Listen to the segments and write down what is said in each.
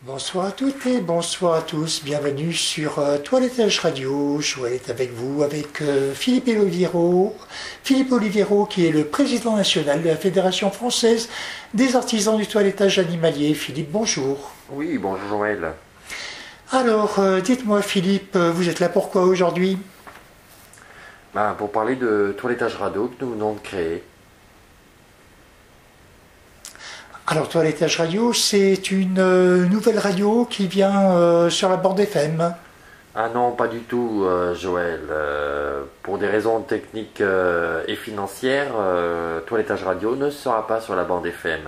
Bonsoir à toutes et bonsoir à tous, bienvenue sur Toilettage Radio. Joël est avec vous, avec Philippe Oliviero. Philippe Oliviero qui est le président national de la Fédération française des artisans du toilettage animalier. Philippe, bonjour. Oui, bonjour Joël. Alors, dites-moi Philippe, vous êtes là pourquoi aujourd'hui? Pour parler de Toilettage Radio que nous venons de créer. Alors, Toilettage Radio, c'est une nouvelle radio qui vient sur la bande FM. Ah non, pas du tout, Joël. Pour des raisons techniques et financières, Toilettage Radio ne sera pas sur la bande FM.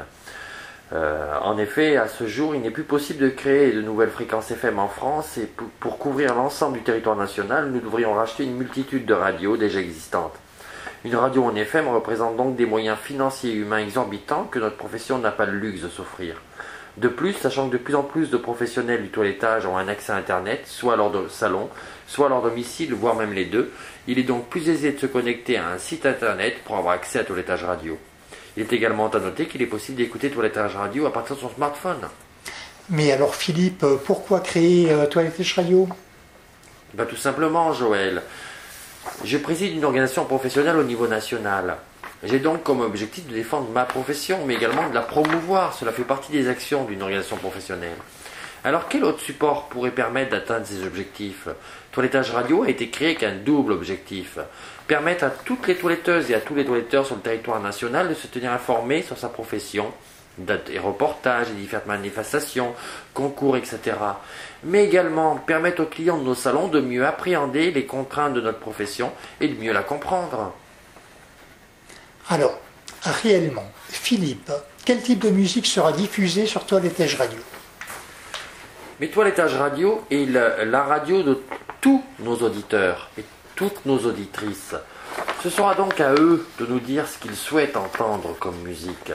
En effet, à ce jour, il n'est plus possible de créer de nouvelles fréquences FM en France et pour couvrir l'ensemble du territoire national, nous devrions racheter une multitude de radios déjà existantes. Une radio en FM représente donc des moyens financiers et humains exorbitants que notre profession n'a pas le luxe de s'offrir. De plus, sachant que de plus en plus de professionnels du toilettage ont un accès à Internet, soit à leur salon, soit à leur domicile, voire même les deux, il est donc plus aisé de se connecter à un site Internet pour avoir accès à Toilettage Radio. Il est également à noter qu'il est possible d'écouter Toilettage Radio à partir de son smartphone. Mais alors Philippe, pourquoi créer Toilettage Radio? Tout simplement, Joël. Je préside une organisation professionnelle au niveau national. J'ai donc comme objectif de défendre ma profession, mais également de la promouvoir. Cela fait partie des actions d'une organisation professionnelle. Alors quel autre support pourrait permettre d'atteindre ces objectifs? Toilettage Radio a été créé avec un double objectif. Permettre à toutes les toiletteuses et à tous les toiletteurs sur le territoire national de se tenir informés sur sa profession, des reportages, des différentes manifestations, concours, etc. Mais également permettre aux clients de nos salons de mieux appréhender les contraintes de notre profession et de mieux la comprendre. Alors, réellement, Philippe, quel type de musique sera diffusée sur Toilettage Radio? Mais Toilettage Radio est la radio de tous nos auditeurs et toutes nos auditrices. Ce sera donc à eux de nous dire ce qu'ils souhaitent entendre comme musique.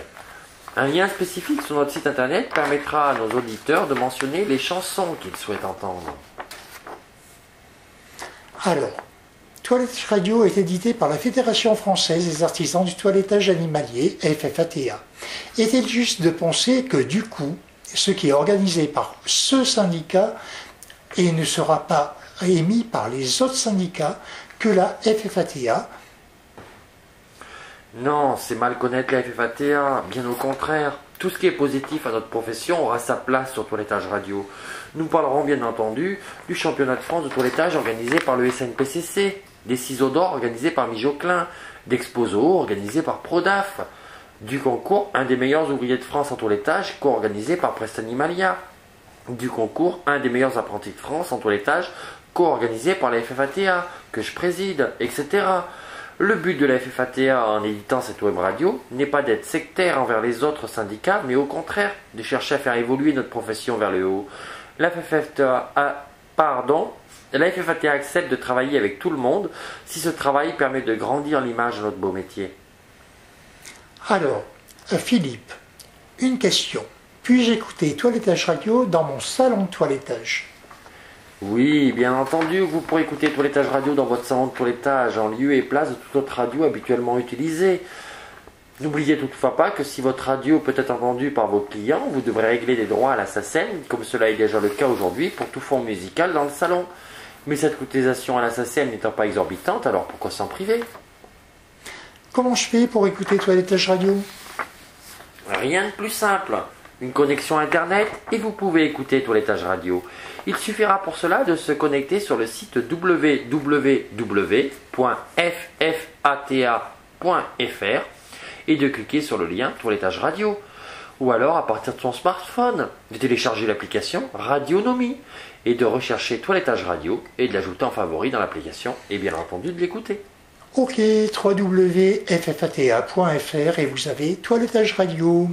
Un lien spécifique sur notre site internet permettra à nos auditeurs de mentionner les chansons qu'ils souhaitent entendre. Alors, Toilettage Radio est édité par la Fédération française des artisans du toilettage animalier, FFATA. Est-il juste de penser que du coup, ce qui est organisé par ce syndicat et ne sera pas émis par les autres syndicats que la FFATA? Non, c'est mal connaître la FFATA, bien au contraire. Tout ce qui est positif à notre profession aura sa place sur Toilettage Radio. Nous parlerons bien entendu du championnat de France de toilettage organisé par le SNPCC, des ciseaux d'or organisés par Mijoclin, d'Exposo organisé par Prodaf, du concours Un des meilleurs ouvriers de France en toilettage co-organisé par Prestanimalia, du concours Un des meilleurs apprentis de France en toilettage co-organisé par la FFATA, que je préside, etc. Le but de la FFATA en éditant cette web radio n'est pas d'être sectaire envers les autres syndicats, mais au contraire, de chercher à faire évoluer notre profession vers le haut. La FFATA accepte de travailler avec tout le monde si ce travail permet de grandir l'image de notre beau métier. Alors, Philippe, une question. Puis-je écouter Toilettage Radio dans mon salon de toilettage? Oui, bien entendu, vous pourrez écouter Toilettage Radio dans votre salon de toilettage, en lieu et place de toute autre radio habituellement utilisée. N'oubliez toutefois pas que si votre radio peut être entendue par vos clients, vous devrez régler des droits à la SACEM, comme cela est déjà le cas aujourd'hui pour tout fond musical dans le salon. Mais cette cotisation à la SACEM n'étant pas exorbitante, alors pourquoi s'en priver? Comment je fais pour écouter Toilettage Radio? Rien de plus simple. Une connexion Internet et vous pouvez écouter Toilettage Radio. Il suffira pour cela de se connecter sur le site www.ffata.fr et de cliquer sur le lien Toilettage Radio. Ou alors, à partir de son smartphone, de télécharger l'application Radionomie et de rechercher Toilettage Radio et de l'ajouter en favori dans l'application et bien entendu de l'écouter. Ok, www.ffata.fr et vous avez Toilettage Radio.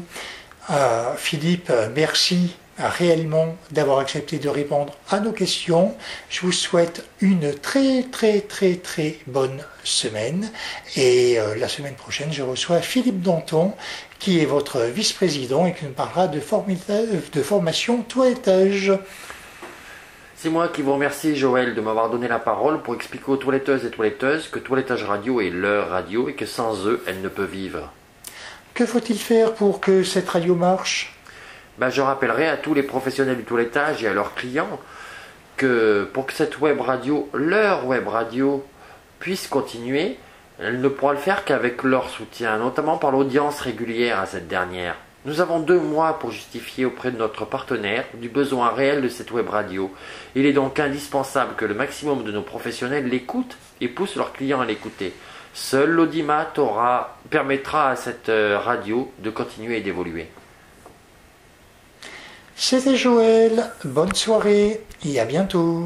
Philippe, merci réellement d'avoir accepté de répondre à nos questions. Je vous souhaite une très bonne semaine et la semaine prochaine je reçois Philippe Danton qui est votre vice-président et qui nous parlera de formation toilettage. C'est moi qui vous remercie Joël de m'avoir donné la parole pour expliquer aux toiletteuses et toiletteuses que Toilettage Radio est leur radio et que sans eux, elle ne peut vivre. Que faut-il faire pour que cette radio marche? Ben, je rappellerai à tous les professionnels du toilettage et à leurs clients que pour que cette web radio, leur web radio, puisse continuer, elle ne pourra le faire qu'avec leur soutien, notamment par l'audience régulière à cette dernière. Nous avons 2 mois pour justifier auprès de notre partenaire du besoin réel de cette web radio. Il est donc indispensable que le maximum de nos professionnels l'écoutent et poussent leurs clients à l'écouter. Seul l'audimat permettra à cette radio de continuer et d'évoluer. C'était Joël, bonne soirée et à bientôt.